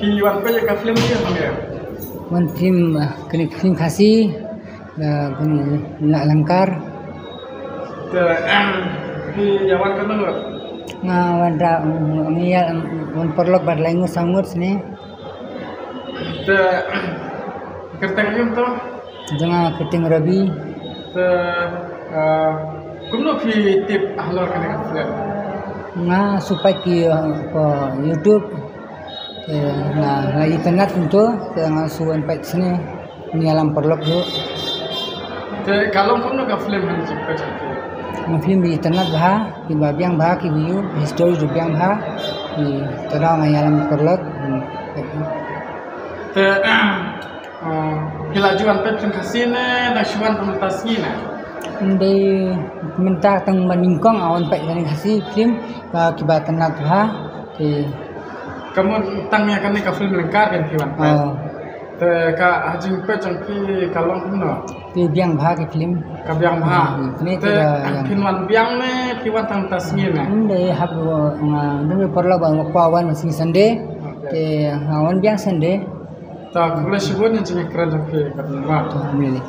Fi wan pe ka film dia panggil. Wan film kini film kasih kini nak langkar. Fi yawan kan nggak? Wanda ngial wan perlok bad laingu sangut sini. Kerteng yum tu. Jangan keting rabi. Kumno fi tip ahlor kan film. Supaya ki YouTube lagi tengah tentu dengan suan pet sini menyalam perlok tu. Kalau kumno ka film han cipta cipta. Film di tengah bah, di bagian bah ki view history di bagian bah, di terang menyalam perlok. Hilajuan pet film kasine dan syuan pementas ni na. Di minta teng meningkong awan pet dari kasih film kibat tengah bah. Kamu tangnya kan ni ka film lengkar kan hiwan pet. Ka hajing pet jangki kalong kumno. Di biang bah ke film. Ka biang bah. Ini tidak filman biang ne hiwan tang tasnya na. Di hab demi perlu bang kawan masih sende. Di awan biang sende. Tak boleh sebut yang jenis keren jangki kat rumah. Milik.